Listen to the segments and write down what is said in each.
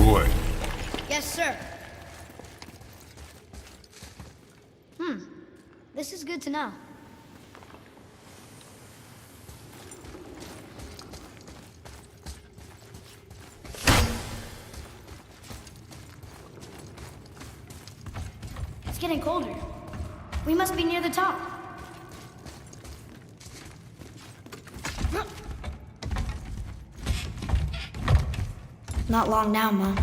boy. Yes, sir. This is good to know. It's getting colder. We must be near the top. Not long now, Mom.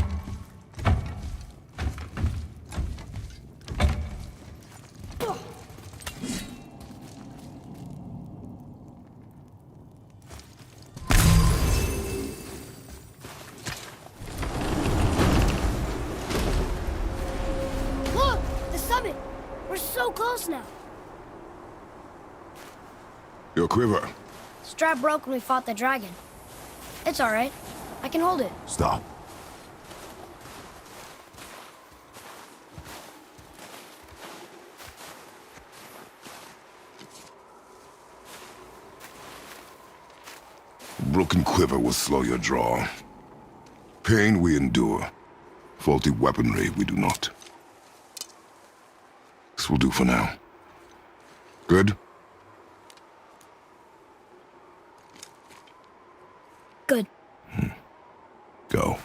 Look! The summit! We're so close now. Your quiver. Strap broke when we fought the dragon. It's all right. I can hold it. Stop. Broken quiver will slow your draw. Pain we endure. Faulty weaponry we do not. This will do for now. Good? Good. Go.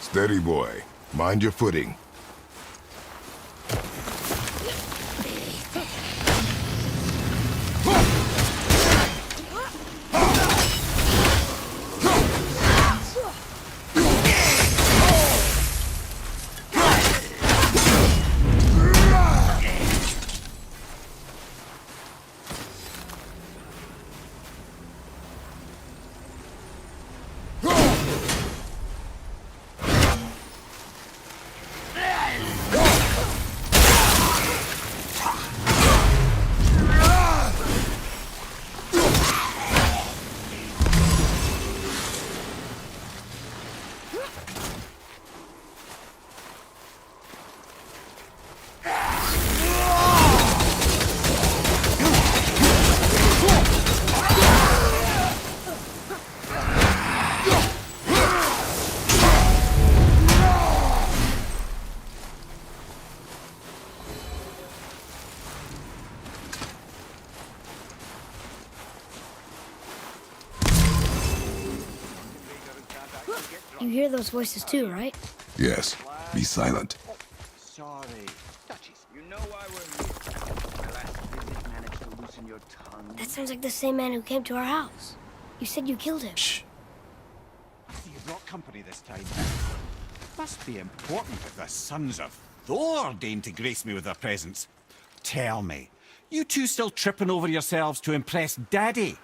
Steady, boy. Mind your footing. You hear those voices too, right? Yes. Be silent. Sorry. Duchess, you know why we're here. My last visit managed to loosen your tongue. That sounds like the same man who came to our house. You said you killed him. Shh. You brought company this time. Must be important if the sons of Thor deign to grace me with their presence. Tell me, you two still tripping over yourselves to impress Daddy?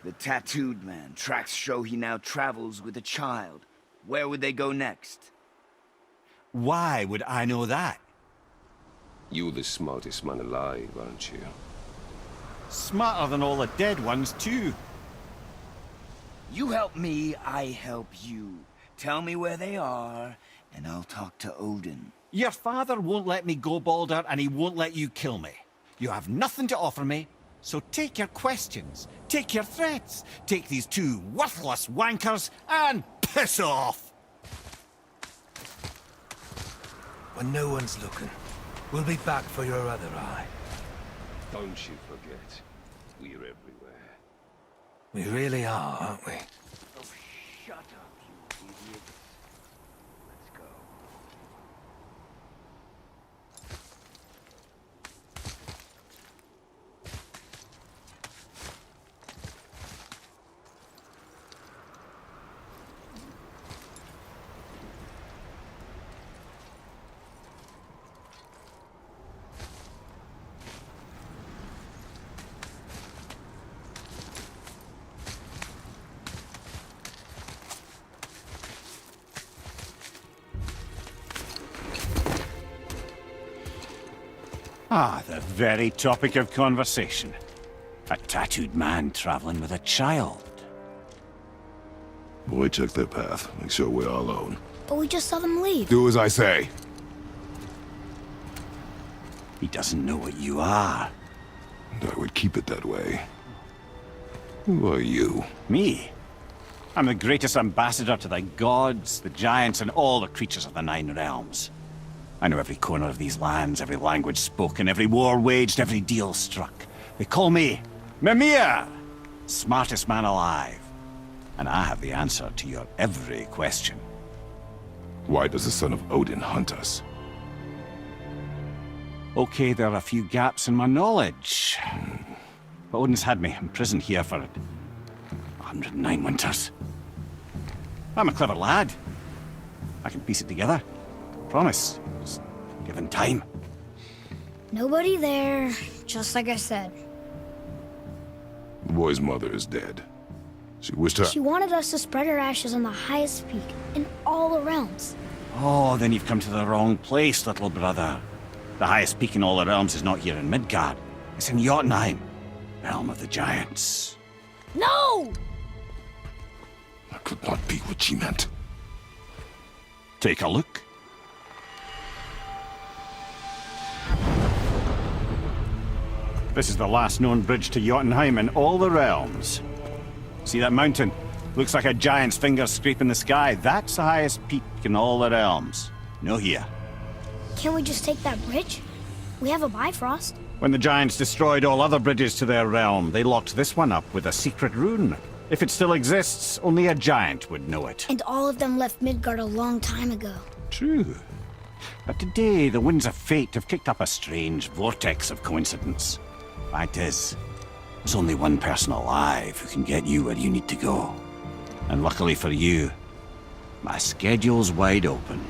The tattooed man. Tracks show he now travels with a child. Where would they go next? Why would I know that? You're the smartest man alive, aren't you? Smarter than all the dead ones, too. You help me, I help you. Tell me where they are, and I'll talk to Odin. Your father won't let me go, Balder, and he won't let you kill me. You have nothing to offer me, so take your questions, take your threats, take these two worthless wankers, and piss off! When no one's looking, we'll be back for your other eye. Don't you forget, we're everywhere. We really are, aren't we? Oh, shut up, you idiot. Let's go. Ah, the very topic of conversation. A tattooed man traveling with a child. Boy, check their path. Make sure we're all alone. But we just saw them leave. Do as I say. He doesn't know what you are. And I would keep it that way. Who are you? Me? I'm the greatest ambassador to the gods, the giants, and all the creatures of the Nine Realms. I know every corner of these lands, every language spoken, every war waged, every deal struck. They call me Mimir, smartest man alive. And I have the answer to your every question. Why does the son of Odin hunt us? Okay, there are a few gaps in my knowledge. But Odin's had me imprisoned here for 109 winters. I'm a clever lad. I can piece it together. Promise. Just given time. Nobody there, just like I said. The boy's mother is dead. She wished her... She wanted us to spread her ashes on the highest peak in all the realms. Oh, then you've come to the wrong place, little brother. The highest peak in all the realms is not here in Midgard. It's in Jotunheim, realm of the giants. No! That could not be what she meant. Take a look. This is the last known bridge to Jotunheim in all the realms. See that mountain? Looks like a giant's finger scraping the sky. That's the highest peak in all the realms. No here. Can't we just take that bridge? We have a Bifrost. When the giants destroyed all other bridges to their realm, they locked this one up with a secret rune. If it still exists, only a giant would know it. And all of them left Midgard a long time ago. True. But today, the winds of fate have kicked up a strange vortex of coincidence. Fact is, there's only one person alive who can get you where you need to go. And luckily for you, my schedule's wide open.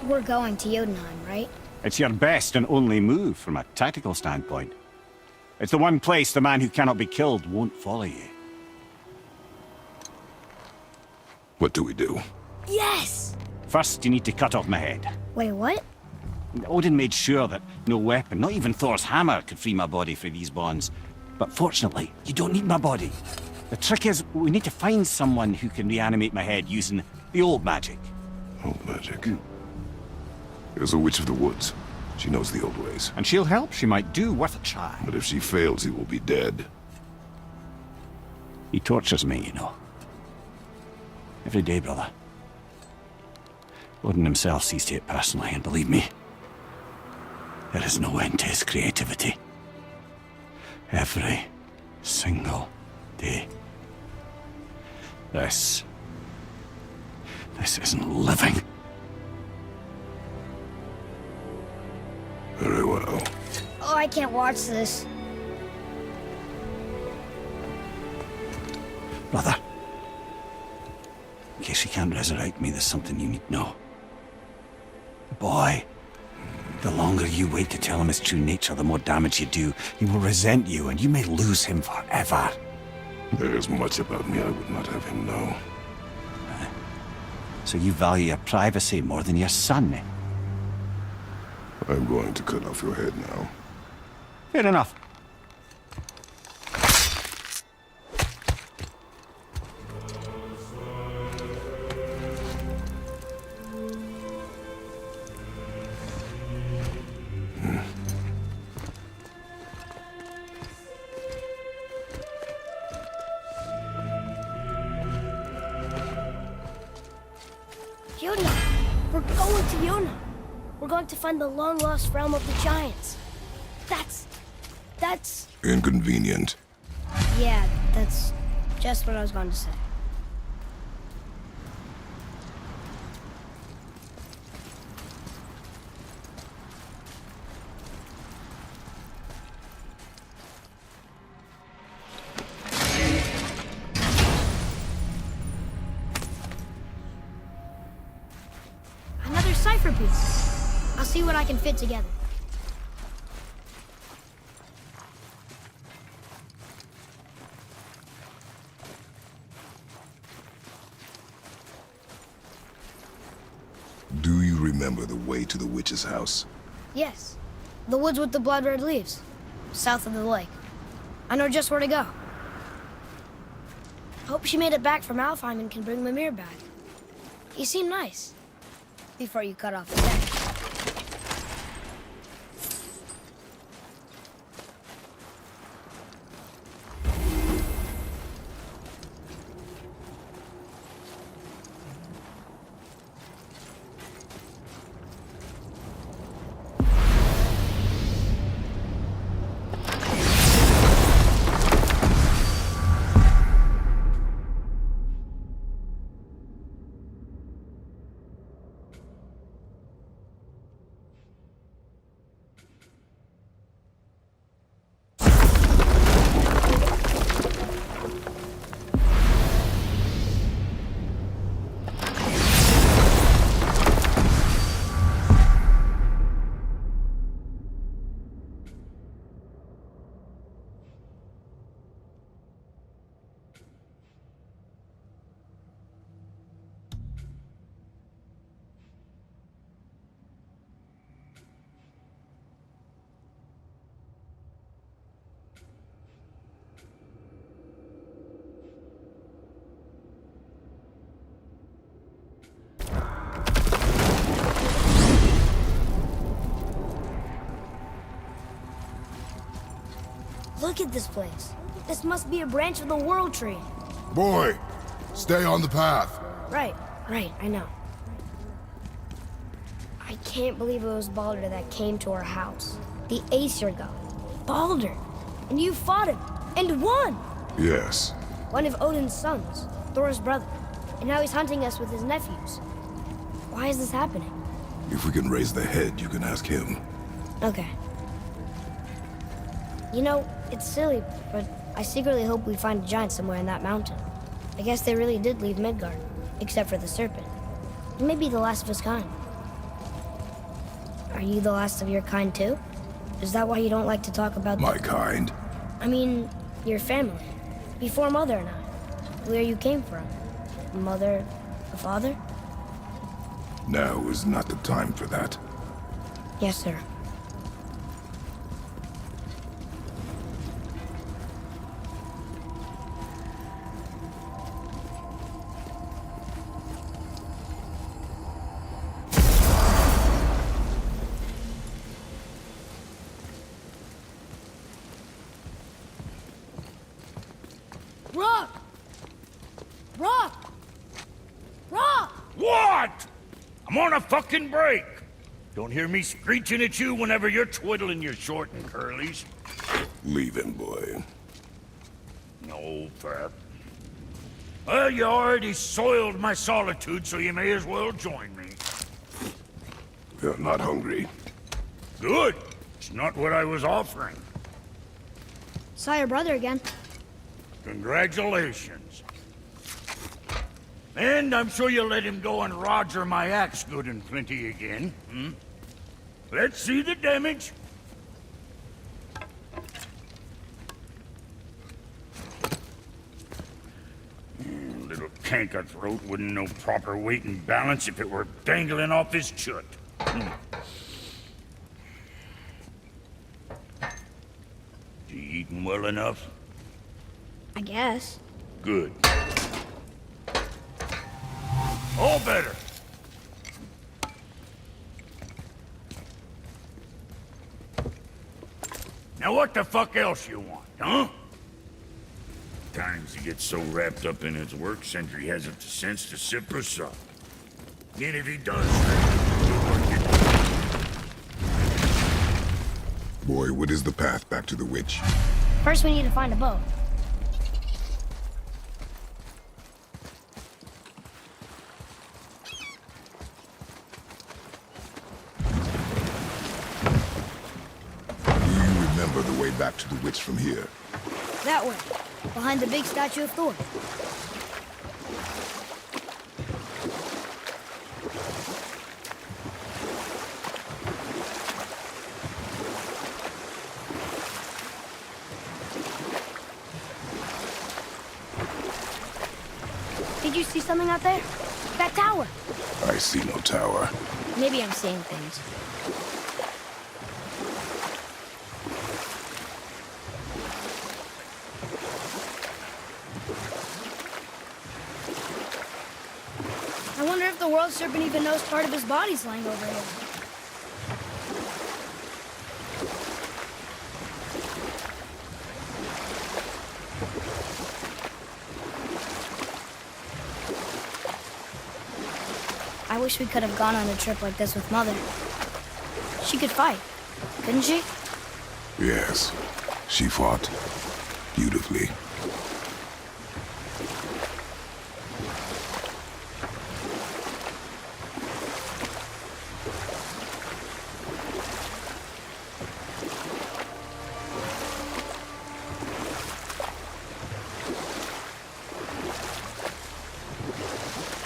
We're going to Jotunheim, right? It's your best and only move from a tactical standpoint. It's the one place the man who cannot be killed won't follow you. What do we do? Yes! First, you need to cut off my head. Wait, what? Odin made sure that no weapon, not even Thor's hammer, could free my body from these bonds. But fortunately, you don't need my body. The trick is, we need to find someone who can reanimate my head using the old magic. Old magic. There's a witch of the woods. She knows the old ways. And she'll help. She might do worth a try. But if she fails, he will be dead. He tortures me, you know. Every day, brother. Odin himself sees to it personally, and believe me, there is no end to his creativity. Every single day. This isn't living. Very well. Oh, I can't watch this. Brother, in case he can't resurrect me, there's something you need to know. The boy, the longer you wait to tell him his true nature, the more damage you do. He will resent you, and you may lose him forever. There is much about me I would not have him know. So you value your privacy more than your son, eh? I'm going to cut off your head now. Fair enough. Yona! We're going to Yona! We're going to find the long-lost realm of the giants. That's... Inconvenient. Yeah, that's just what I was going to say. Another cipher piece. I'll see what I can fit together. Do you remember the way to the witch's house? Yes. The woods with the blood-red leaves. South of the lake. I know just where to go. Hope she made it back from Alfheim and can bring Mimir back. He seemed nice. Before you cut off his head. Look at this place. This must be a branch of the World Tree. Boy, stay on the path. Right, I know. I can't believe it was Baldur that came to our house. The Aesir god. Baldur! And you fought him, and won! Yes. One of Odin's sons, Thor's brother. And now he's hunting us with his nephews. Why is this happening? If we can raise the head, you can ask him. Okay. You know, it's silly, but I secretly hope we find a giant somewhere in that mountain. I guess they really did leave Midgard, except for the serpent. He may be the last of his kind. Are you the last of your kind too? Is that why you don't like to talk about... My kind? I mean, your family. Before Mother and I. Where you came from. Mother, a father? Now is not the time for that. Yes, sir. Rock! Rock! Rock! What? I'm on a fucking break. Don't hear me screeching at you whenever you're twiddling your short and curlies. Leave him, boy. No, Pat. Well, you already soiled my solitude, so you may as well join me. You're not hungry. Good. It's not what I was offering. Saw your brother again. Congratulations. And I'm sure you'll let him go and Roger my axe good and plenty again, hmm? Let's see the damage. Little canker throat wouldn't know proper weight and balance if it were dangling off his chut. You eating well enough? I guess. Good. All better. Now what the fuck else you want, huh? Times he gets so wrapped up in his work, Sentry hasn't the sense to sip or sup. And if he does, Boy, what is the path back to the witch? First we need to find a boat. Do you remember the way back to the witch from here? That way. Behind the big statue of Thor. Did you see something out there? That tower. I see no tower. Maybe I'm seeing things. I wonder if the World Serpent even knows part of his body's lying over here. I wish we could have gone on a trip like this with Mother. She could fight, couldn't she? Yes, she fought beautifully.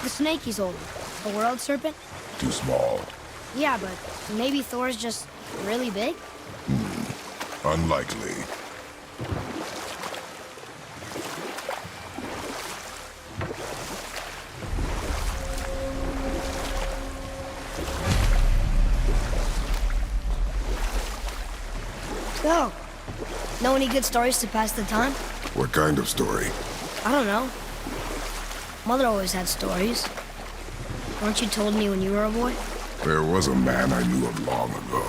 The snake he's holding. The World Serpent? Too small. Yeah, but maybe Thor's just really big? Unlikely. So, know any good stories to pass the time? What kind of story? I don't know. Mother always had stories. Weren't you told me when you were a boy? There was a man I knew of long ago.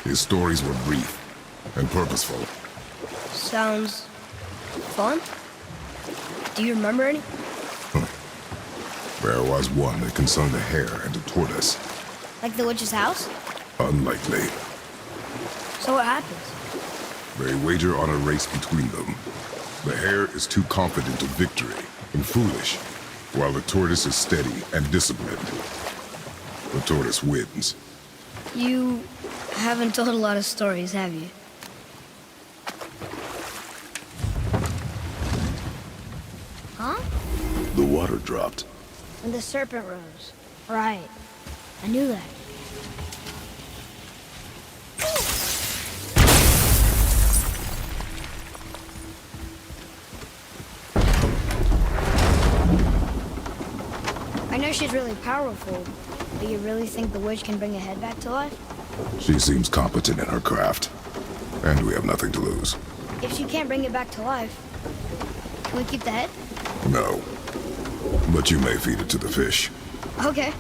His stories were brief and purposeful. Sounds fun. Do you remember any? There was one that concerned a hare and a tortoise. Like the witch's house? Unlikely. So what happens? They wager on a race between them. The hare is too confident of victory and foolish, while the tortoise is steady and disciplined. The tortoise wins. You haven't told a lot of stories, have you? Huh? The water dropped. And the serpent rose. Right. I knew that. I know she's really powerful, but you really think the witch can bring a head back to life? She seems competent in her craft, and we have nothing to lose. If she can't bring it back to life, can we keep the head? No. But you may feed it to the fish. Okay.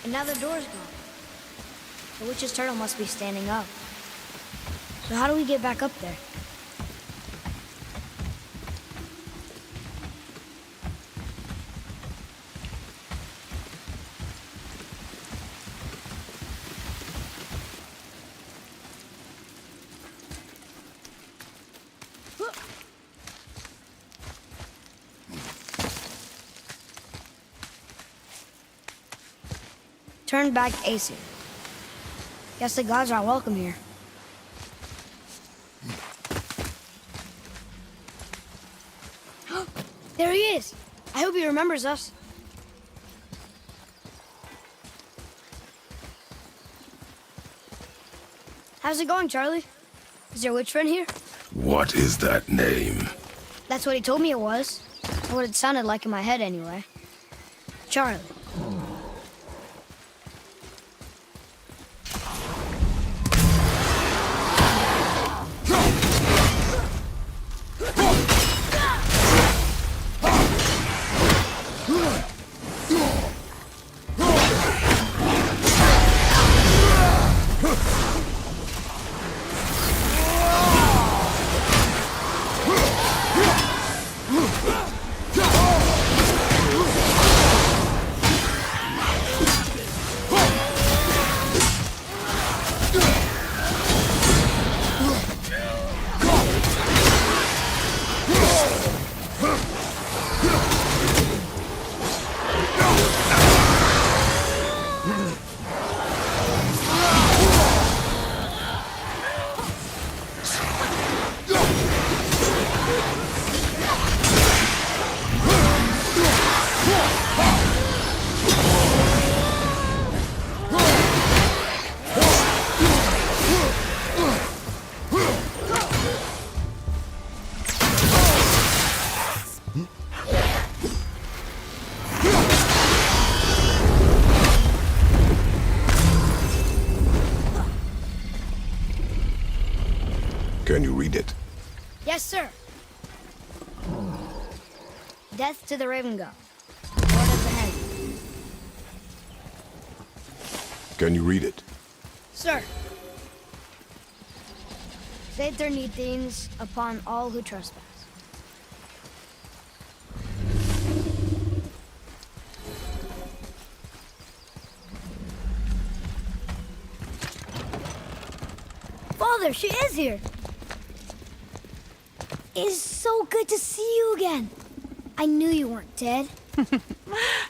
And now the door's gone. The witch's turtle must be standing up. So how do we get back up there? Turn back Aesir. Guess the gods are welcome here. There he is! I hope he remembers us. How's it going, Charlie? Is your witch friend here? What is that name? That's what he told me it was. Or what it sounded like in my head, anyway. Charlie. Can you read it? Yes, sir. Death to the Raven God. Lord of the Hen. Can you read it? Sir. Say their need things upon all who trespass. Father, she is here. It is so good to see you again. I knew you weren't dead.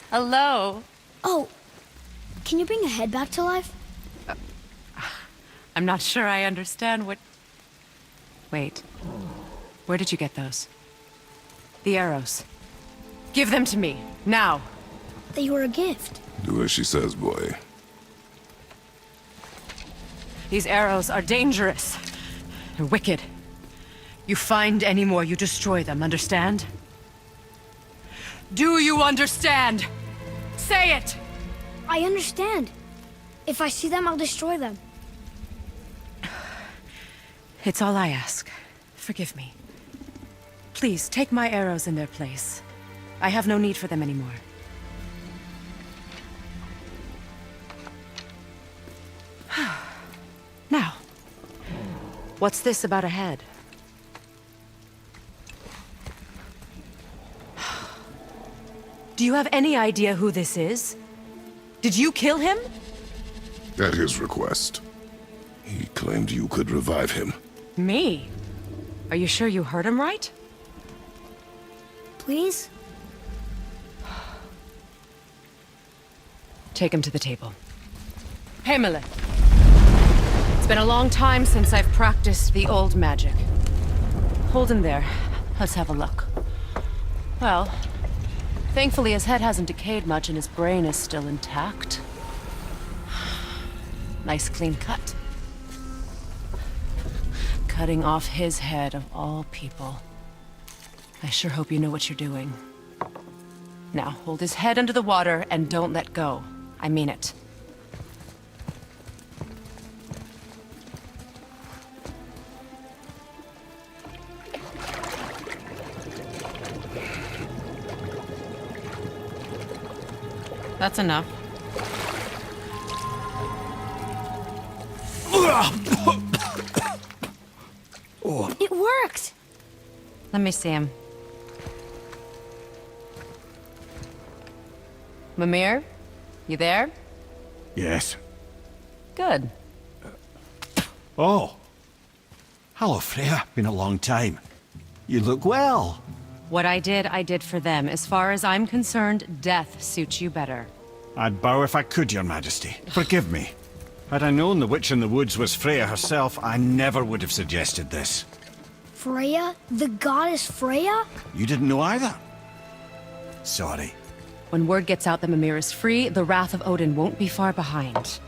Hello. Oh, can you bring a head back to life? I'm not sure I understand what... Wait. Where did you get those? The arrows. Give them to me, now. They were a gift. Do as she says, boy. These arrows are dangerous. They're wicked. You find any more, you destroy them, understand? Do you understand? Say it! I understand. If I see them, I'll destroy them. It's all I ask. Forgive me. Please, take my arrows in their place. I have no need for them anymore. Now, what's this about a head? Do you have any idea who this is? Did you kill him? At his request. He claimed you could revive him. Me? Are you sure you heard him right? Please? Take him to the table. Hamlet. It's been a long time since I've practiced the old magic. Hold him there. Let's have a look. Well, thankfully his head hasn't decayed much and his brain is still intact. Nice clean cut. Cutting off his head of all people. I sure hope you know what you're doing. Now, hold his head under the water and don't let go. I mean it. That's enough. It worked! Let me see him. Mimir? You there? Yes. Good. Oh. Hello, Freya. Been a long time. You look well. What I did for them. As far as I'm concerned, death suits you better. I'd bow if I could, Your Majesty. Forgive me. Had I known the witch in the woods was Freya herself, I never would have suggested this. Freya? The goddess Freya? You didn't know either? Sorry. When word gets out that Mimir is free, the wrath of Odin won't be far behind.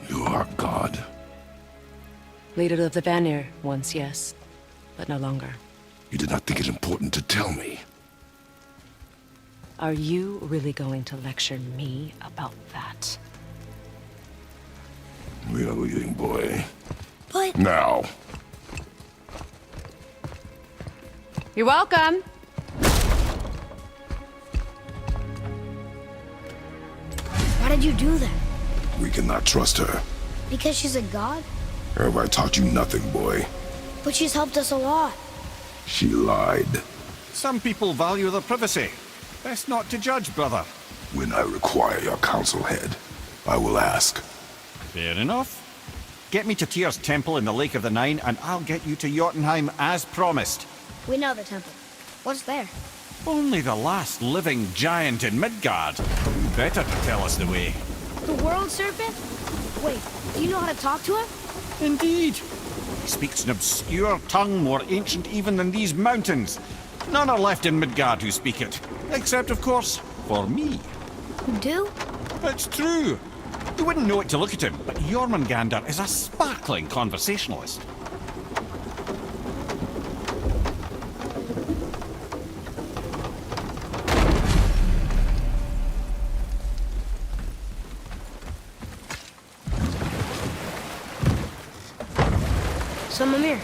You are God. Leader of the Vanir, once, yes. But no longer. You did not think it important to tell me. Are you really going to lecture me about that? We are leaving, boy. But... Now. You're welcome! Why did you do that? We cannot trust her. Because she's a god? Have I taught you nothing, boy? But she's helped us a lot. She lied. Some people value their privacy. Best not to judge, brother. When I require your council head, I will ask. Fair enough. Get me to Tyr's temple in the Lake of the Nine, and I'll get you to Jotunheim as promised. We know the temple. What's there? Only the last living giant in Midgard. Who better to tell us the way? The world serpent? Wait, do you know how to talk to him? Indeed. He speaks an obscure tongue more ancient even than these mountains. None are left in Midgard who speak it. Except, of course, for me. You do? It's true. You wouldn't know it to look at him, but Jormungandr is a sparkling conversationalist. So, Mimir,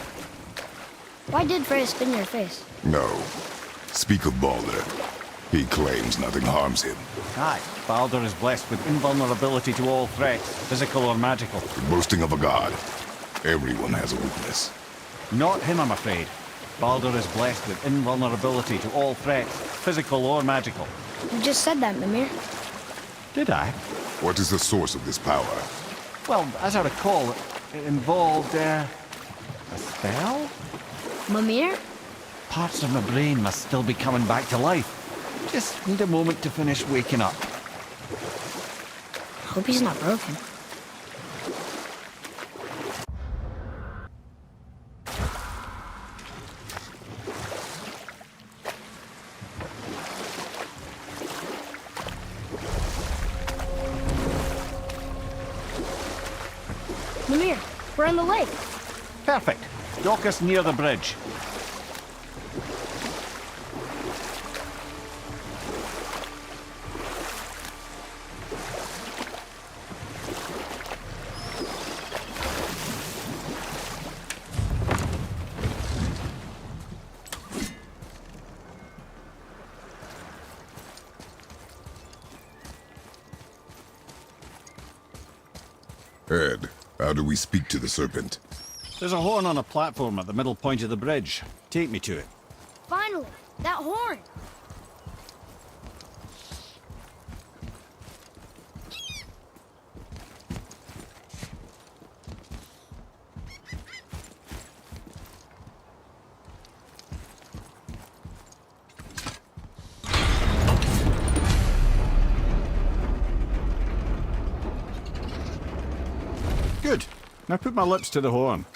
why did Freya spit in your face? No. Speak of Baldur. He claims nothing harms him. Aye, Baldur is blessed with invulnerability to all threats, physical or magical. The boasting of a god. Everyone has a weakness. Not him, I'm afraid. Baldur is blessed with invulnerability to all threats, physical or magical. You just said that, Mimir. Did I? What is the source of this power? Well, as I recall, it involved, a spell? Mimir? Parts of my brain must still be coming back to life. Just need a moment to finish waking up. Hope he's not broken. Mimir, we're on the lake. Perfect. Dock us near the bridge. How do we speak to the serpent? There's a horn on a platform at the middle point of the bridge. Take me to it. Finally, that horn! Good. Now put my lips to the horn.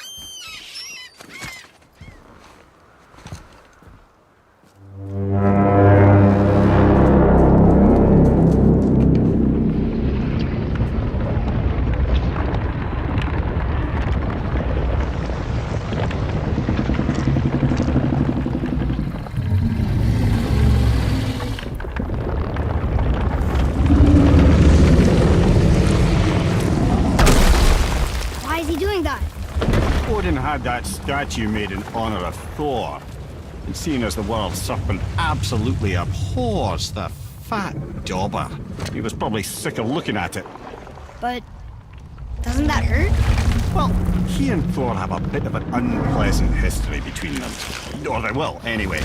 Why is he doing that? Odin had that statue made in honor of Thor. And seeing as the world serpent absolutely abhors the fat dauber, he was probably sick of looking at it. But doesn't that hurt? Well, he and Thor have a bit of an unpleasant history between them. Or they will, anyway.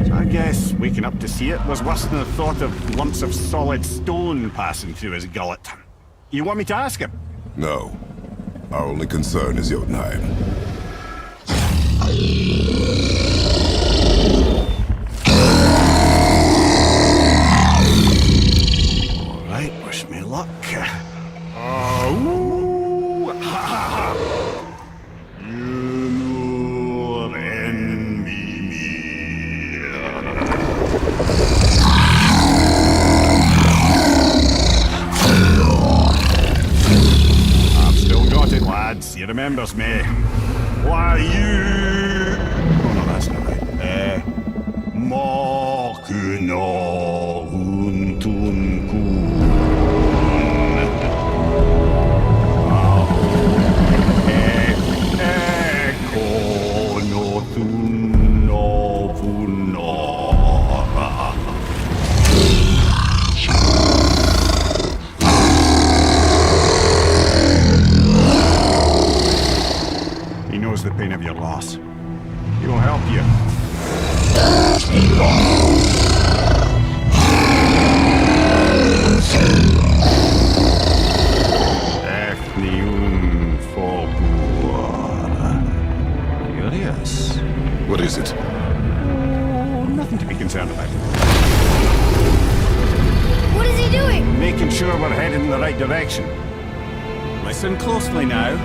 So I guess waking up to see it was worse than the thought of lumps of solid stone passing through his gullet. You want me to ask him? No. Our only concern is Jotunheim. All right, wish me luck. Ooh, ha, ha, ha. Ymur en Mimir. I've still got it, lads. He remembers me. Why, you... Oh, no, that's not right. Makuna Huntunkun. He knows the pain of your loss. He will help you. Efniun Forbur. Curious. What is it? Oh, nothing to be concerned about. What is he doing? Making sure we're headed in the right direction. Listen closely now.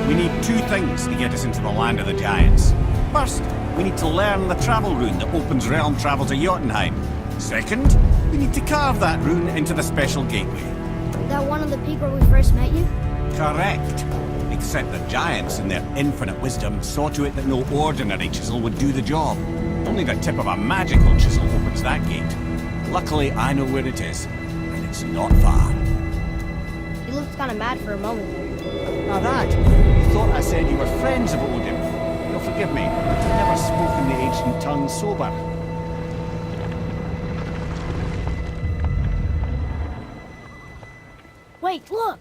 We need two things to get us into the land of the giants. First, we need to learn the travel rune that opens realm travel to Jotunheim. Second, we need to carve that rune into the special gateway. That one on the peak where we first met you? Correct. Except the giants, in their infinite wisdom, saw to it that no ordinary chisel would do the job. Only the tip of a magical chisel opens that gate. Luckily, I know where it is, and it's not far. He looked kind of mad for a moment there. Now that, you thought I said you were friends of Odin. You'll forgive me. I've never spoken the ancient tongue sober. Wait, look!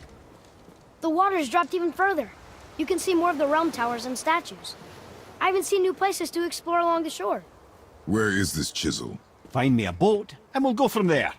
The water's dropped even further. You can see more of the realm towers and statues. I even see new places to explore along the shore. Where is this chisel? Find me a boat, and we'll go from there.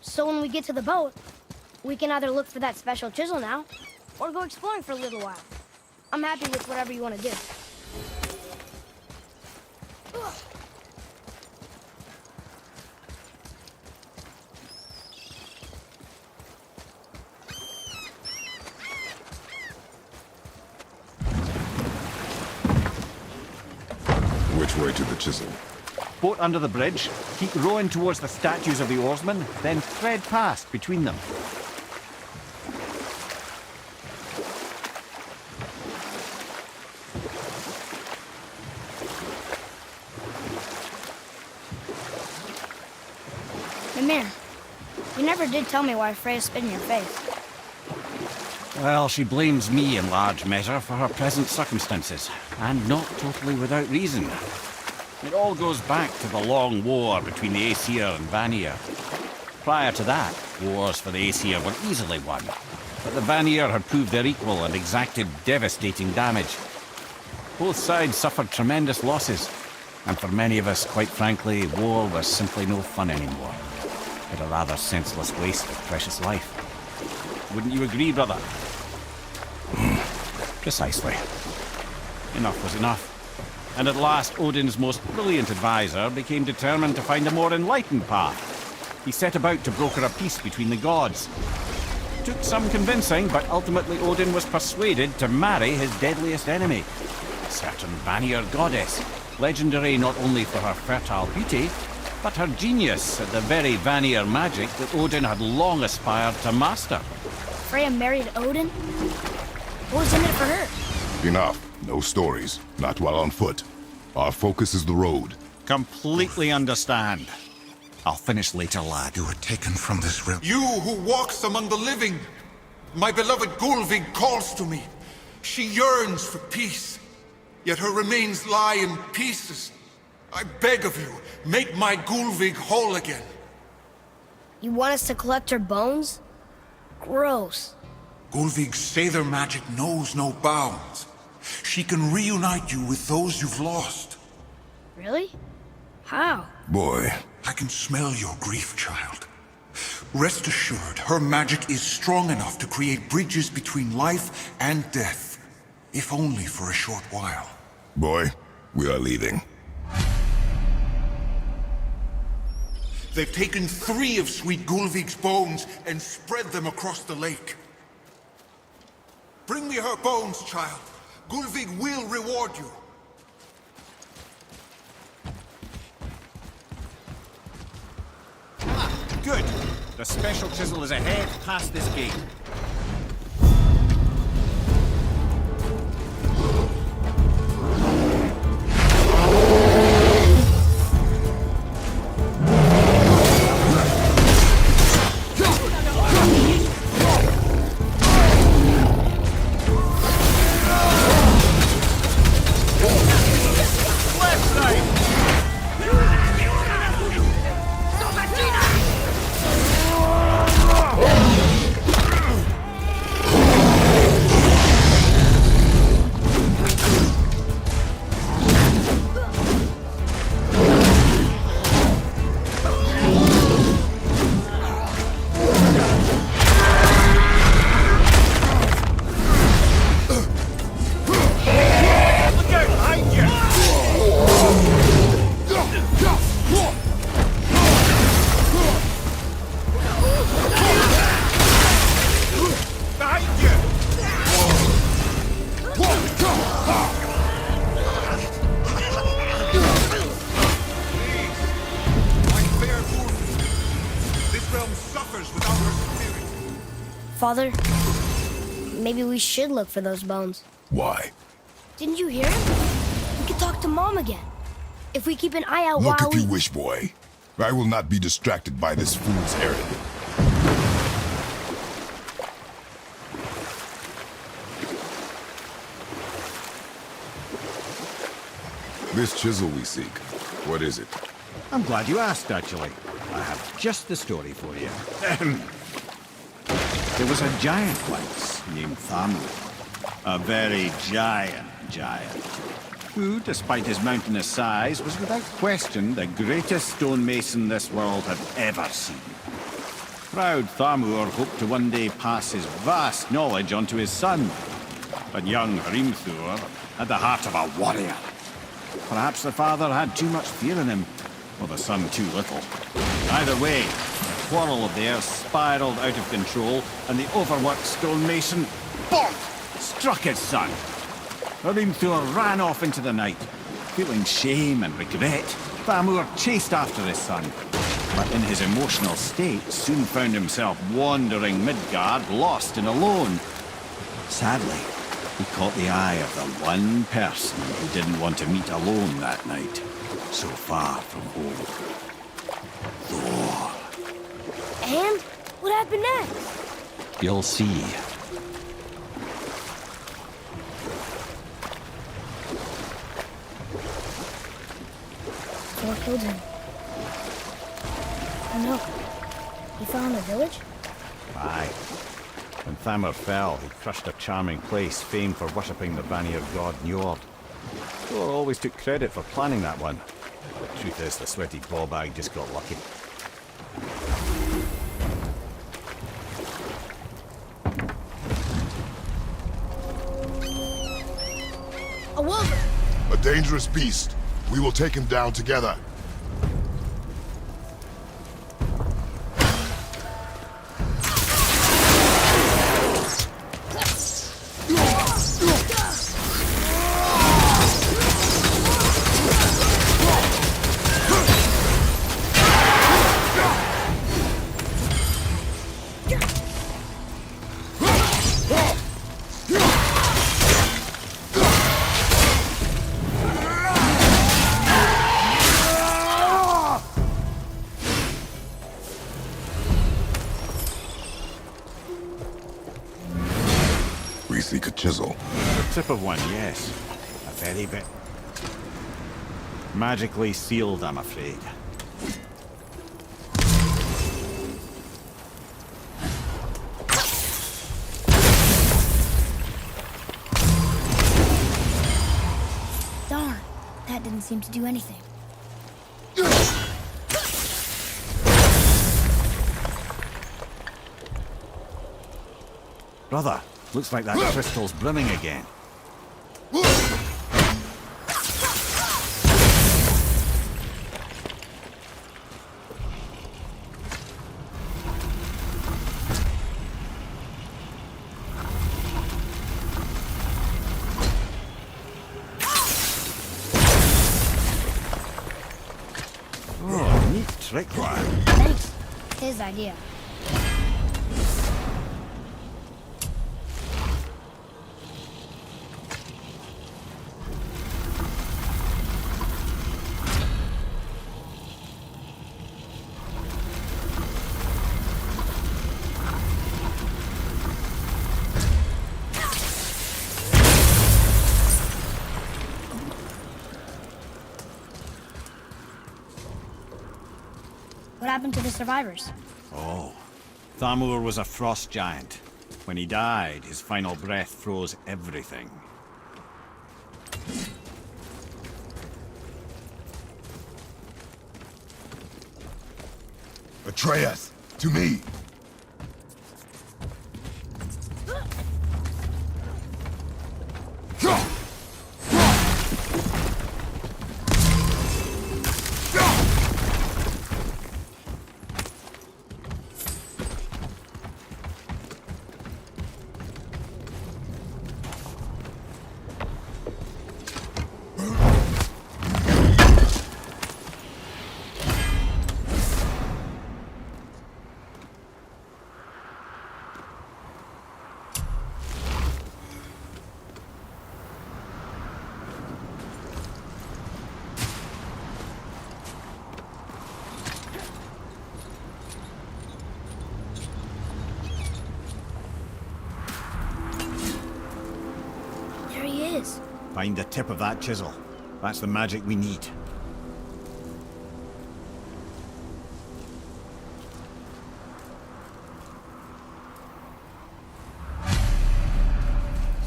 So when we get to the boat, we can either look for that special chisel now, or go exploring for a little while. I'm happy with whatever you want to do. Which way to the chisel? Boat under the bridge, keep rowing towards the statues of the oarsmen, then thread past between them. Ymir, you never did tell me why Freya spit in your face. Well, she blames me in large measure for her present circumstances, and not totally without reason. It all goes back to the long war between the Aesir and Vanir. Prior to that, wars for the Aesir were easily won, but the Vanir had proved their equal and exacted devastating damage. Both sides suffered tremendous losses, and for many of us, quite frankly, war was simply no fun anymore, but a rather senseless waste of precious life. Wouldn't you agree, brother? Precisely. Enough was enough. And at last, Odin's most brilliant advisor became determined to find a more enlightened path. He set about to broker a peace between the gods. Took some convincing, but ultimately Odin was persuaded to marry his deadliest enemy, a certain Vanir goddess, legendary not only for her fertile beauty, but her genius at the very Vanir magic that Odin had long aspired to master. Freya married Odin? What was in it for her? Enough. No stories. Not while on foot. Our focus is the road. Completely understand. I'll finish later, lad. You were taken from this realm. You who walks among the living! My beloved Gulvig calls to me. She yearns for peace, yet her remains lie in pieces. I beg of you, make my Gulvig whole again. You want us to collect her bones? Gross. Gulvig's Sather magic knows no bounds. She can reunite you with those you've lost. Really? How? Boy. I can smell your grief, child. Rest assured, her magic is strong enough to create bridges between life and death, if only for a short while. Boy, we are leaving. They've taken 3 of sweet Gulvig's bones and spread them across the lake. Bring me her bones, child. Gulvig will reward you. Good. The special chisel is ahead past this gate. Father, maybe we should look for those bones. Why? Didn't you hear him? We could talk to Mom again. If we keep an eye out Look while if you wish, boy. I will not be distracted by this fool's errand. This chisel we seek, what is it? I'm glad you asked, actually. I have just the story for you. There was a giant once named Thamur. A very giant, who, despite his mountainous size, was without question the greatest stonemason this world had ever seen. Proud Thamur hoped to one day pass his vast knowledge on to his son. But young Hrimthur had the heart of a warrior. Perhaps the father had too much fear in him, or the son too little. Either way, the quarrel of theirs spiraled out of control, and the overworked stonemason, bonk, struck his son. Hrimthur ran off into the night. Feeling shame and regret, Thamur chased after his son, but in his emotional state soon found himself wandering Midgard, lost and alone. Sadly, he caught the eye of the one person he didn't want to meet alone that night, so far from home. Thor. And what happened next? You'll see. Thor killed him. Oh no. He fell in the village? Aye. When Thamur fell, he crushed a charming place famed for worshipping the Vanir god Njord. Thor always took credit for planning that one. The truth is, the sweaty ballbag just got lucky. A wolver! A dangerous beast. We will take him down together. We seek a chisel. The tip of one, yes. A very bit. Magically sealed, I'm afraid. Darn, that didn't seem to do anything. Brother, looks like that crystal's brimming again. Oh, neat trick, lad. Thanks. His idea. What happened to the survivors? Oh, Thamur was a frost giant. When he died, his final breath froze everything. Atreus, to me. There he is. Find the tip of that chisel. That's the magic we need.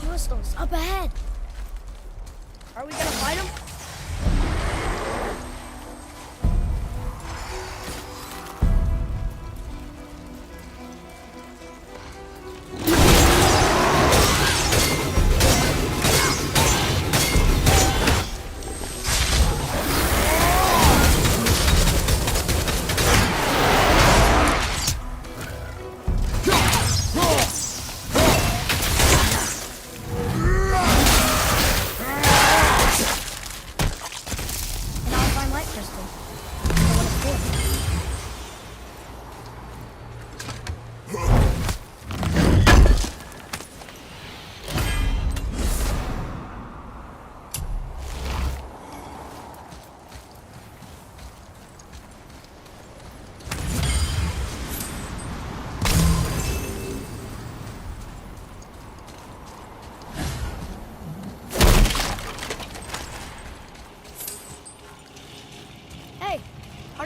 Hostiles up ahead. Are we gonna fight them?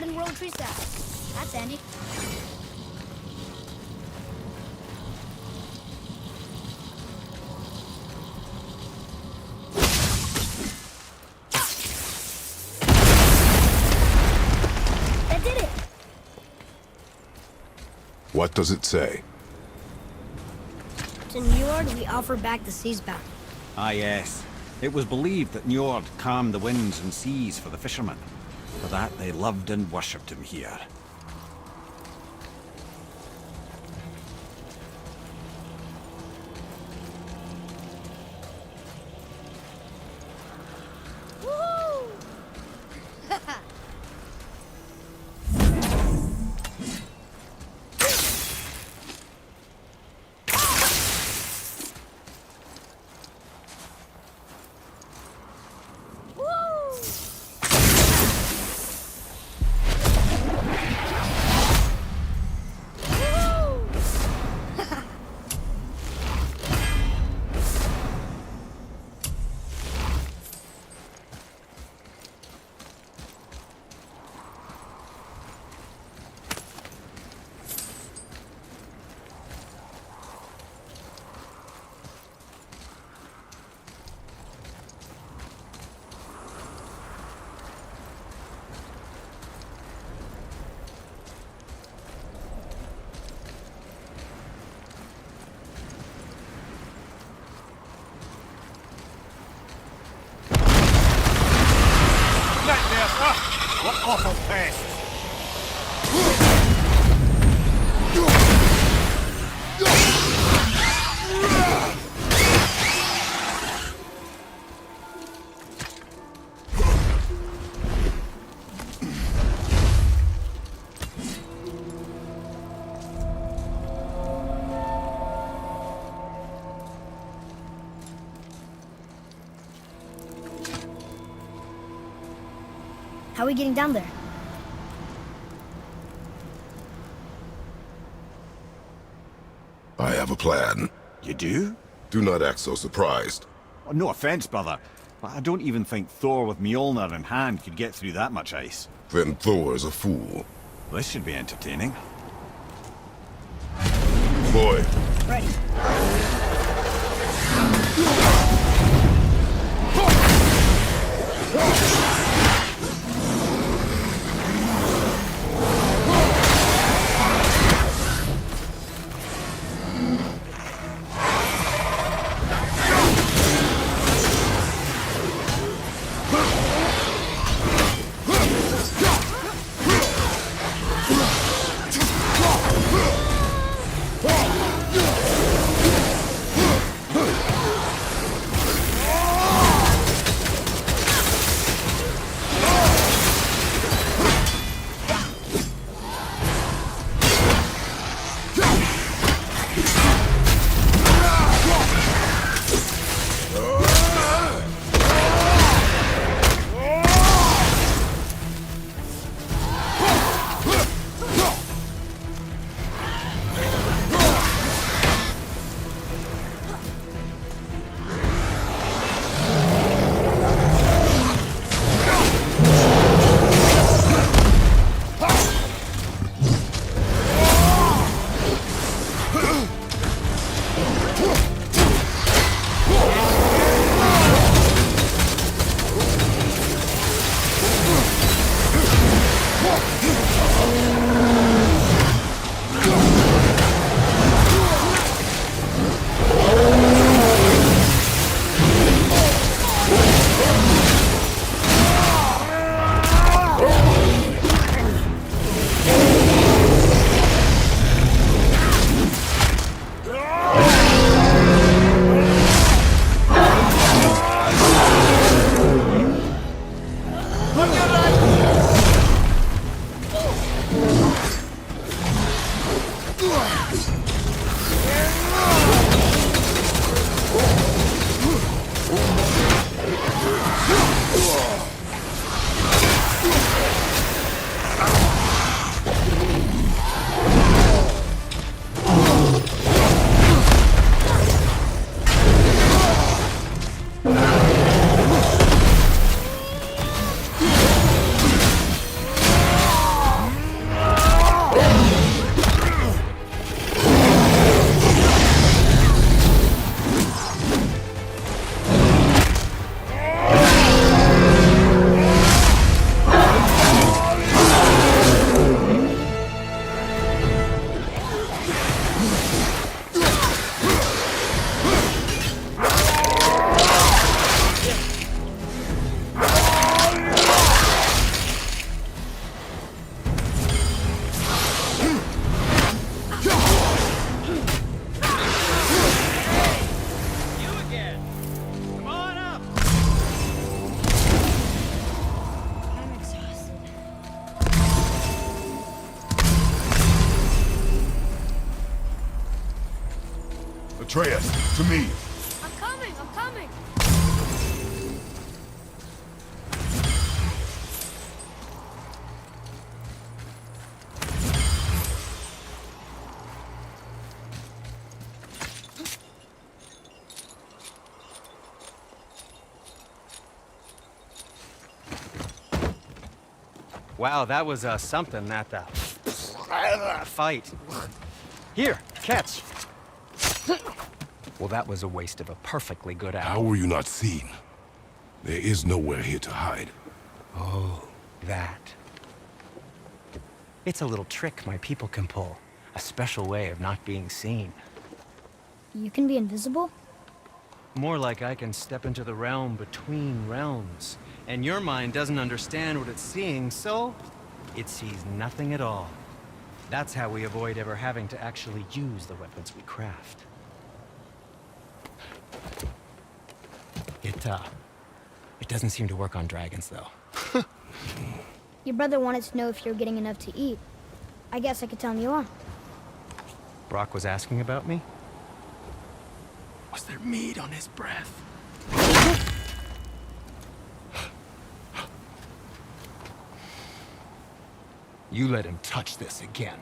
Hardened roller tree staff. That's handy. That did it! What does it say? To Njord, we offer back the sea's bounty. Ah, yes. It was believed that Njord calmed the winds and seas for the fishermen. For that, they loved and worshipped him here. Woohoo! What awful pest! How are we getting down there? I have a plan. You do? Do not act so surprised. Oh, no offense, brother, but I don't even think Thor with Mjolnir in hand could get through that much ice. Then Thor's a fool. This should be entertaining. Boy, Ready. Atreus, to me. I'm coming, I'm coming! Wow, that was something, that fight. Here, catch. Well, that was a waste of a perfectly good How hour. were you not seen? There is nowhere here to hide. Oh, that. It's a little trick my people can pull. A special way of not being seen. You can be invisible? More like I can step into the realm between realms. And your mind doesn't understand what it's seeing, so it sees nothing at all. That's how we avoid ever having to actually use the weapons we craft. It doesn't seem to work on dragons, though. Your brother wanted to know if you're getting enough to eat. I guess I could tell him you are. Brock was asking about me? Was there meat on his breath? You let him touch this again.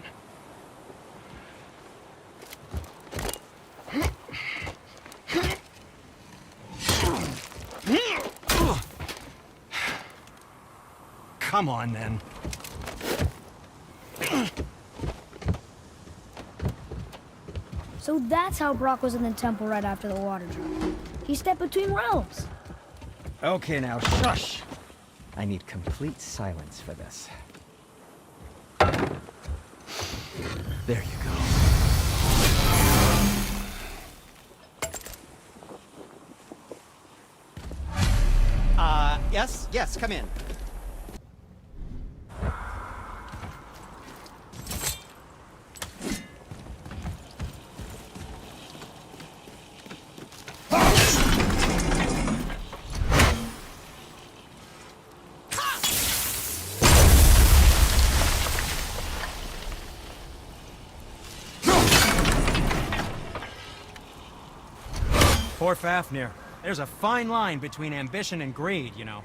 Come on, then. So that's how Brock was in the temple right after the water drop. He stepped between realms. Okay, now shush! I need complete silence for this. There you go. Yes, come in. Poor Fafnir. There's a fine line between ambition and greed, you know.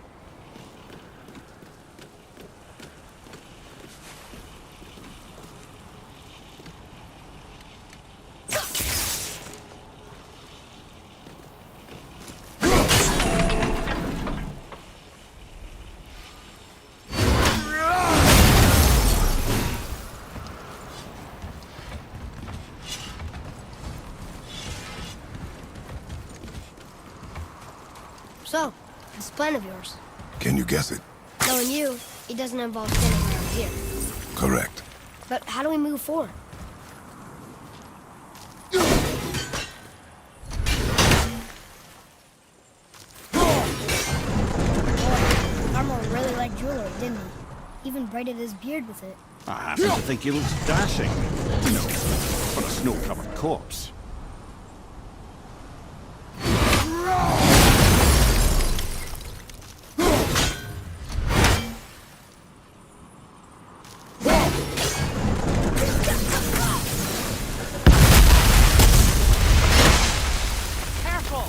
So, this plan of yours. Can you guess it? Knowing you, it doesn't involve standing around here. Correct. But how do we move forward? Armor really liked jewelry, didn't he? Even braided his beard with it. I happen to think he looks dashing. No, for a snow-covered corpse. Careful!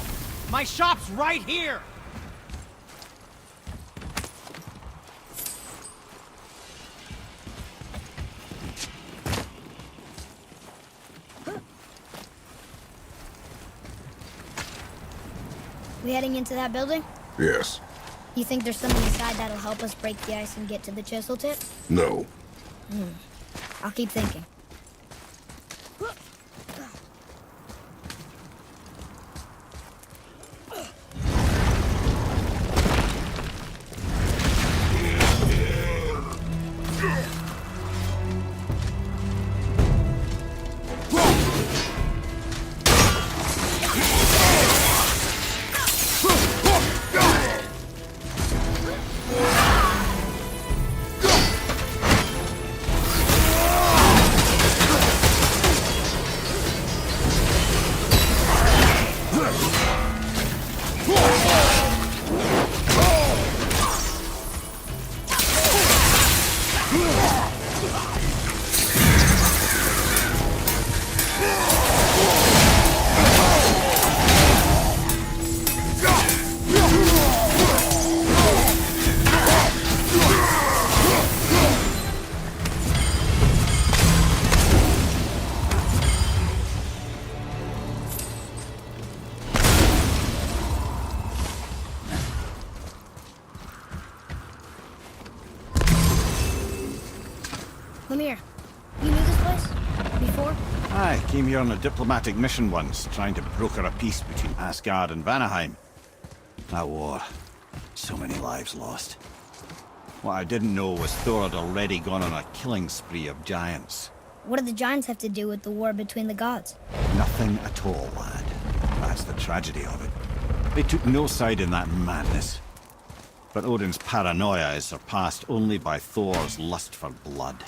My shop's right here! We heading into that building? Yes. You think there's something inside that'll help us break the ice and get to the chisel tip? No. I'll keep thinking. Lemire, you knew this place? Before? I came here on a diplomatic mission once, trying to broker a peace between Asgard and Vanaheim. That war. So many lives lost. What I didn't know was Thor had already gone on a killing spree of giants. What did the giants have to do with the war between the gods? Nothing at all, lad. That's the tragedy of it. They took no side in that madness. But Odin's paranoia is surpassed only by Thor's lust for blood.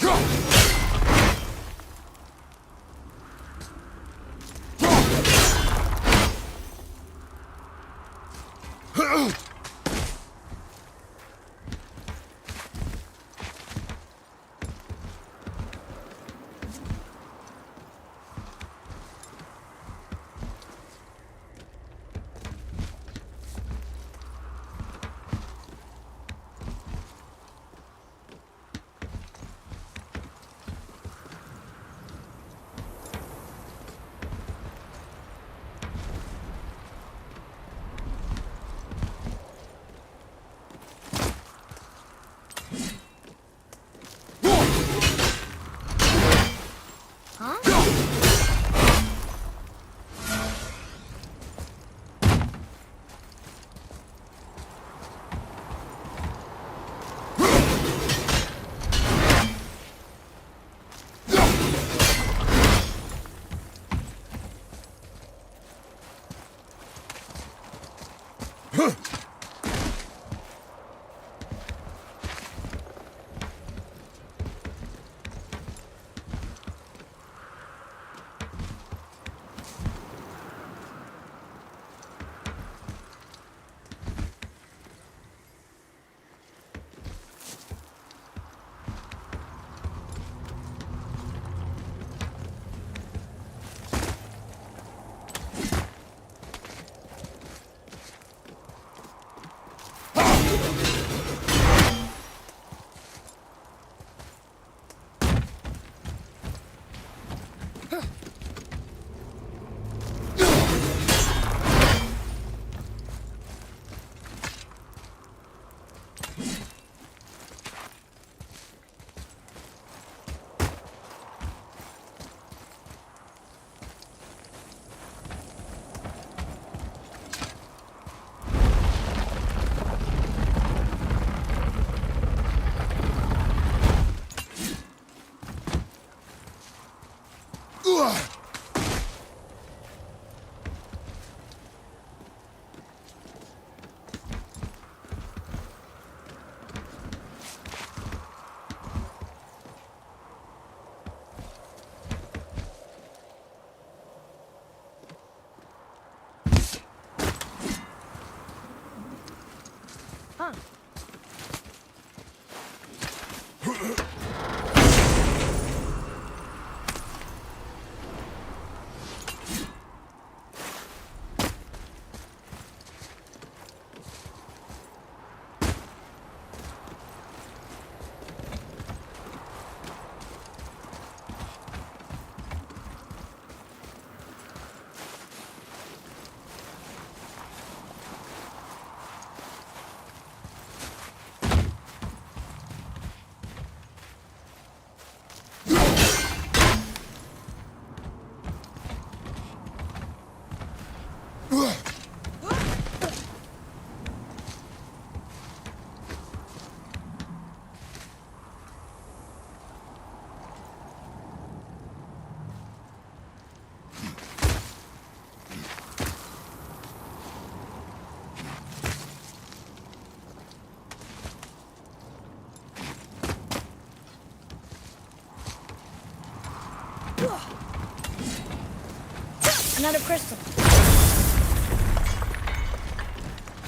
Another crystal.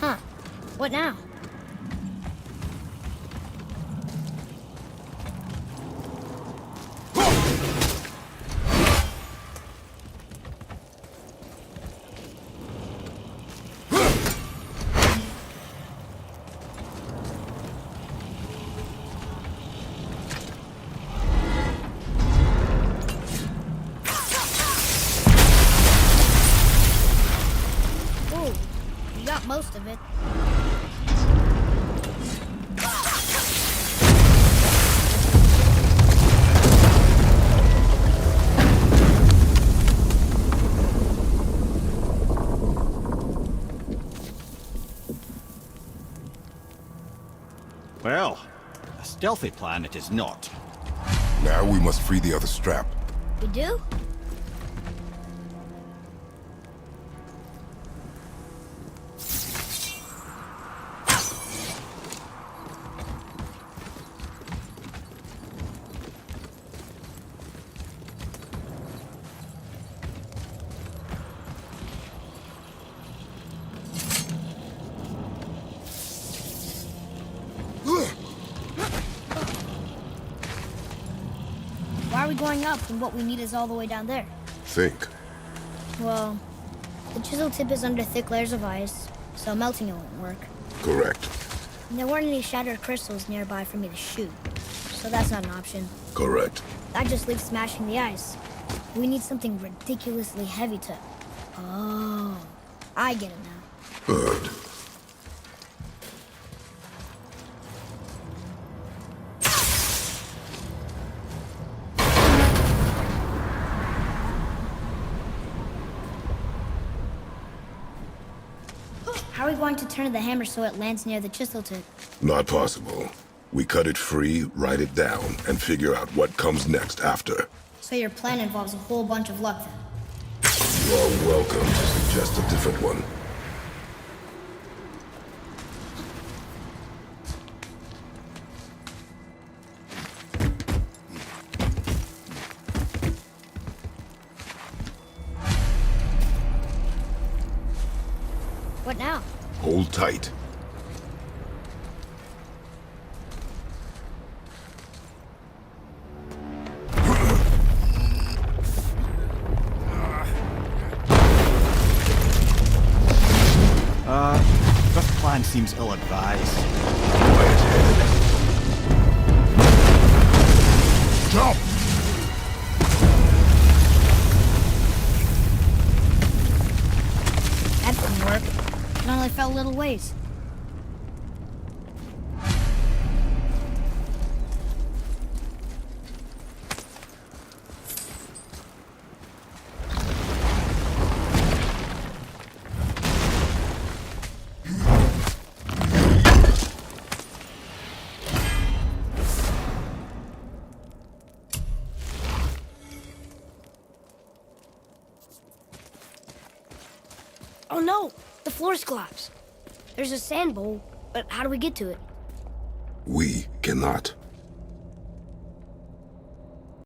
Huh. What now? Most of it. Well, a stealthy plan it is not. Now we must free the other strap. We do? Why are we going up when what we need is all the way down there? Think. Well, the chisel tip is under thick layers of ice, so melting it won't work. Correct. And there weren't any shattered crystals nearby for me to shoot, so that's not an option. Correct. That just leaves smashing the ice. We need something ridiculously heavy to... Oh, I get it now. Good. How are we going to turn the hammer so it lands near the chisel tip? Not possible. We cut it free, write it down, and figure out what comes next after. So your plan involves a whole bunch of luck then? You are welcome to suggest a different one. What now? Hold tight. This plan seems ill-advised. Jump! That didn't work. It only fell a little ways. Oh no! The floor's collapsed. There's a sand bowl, but how do we get to it? We cannot.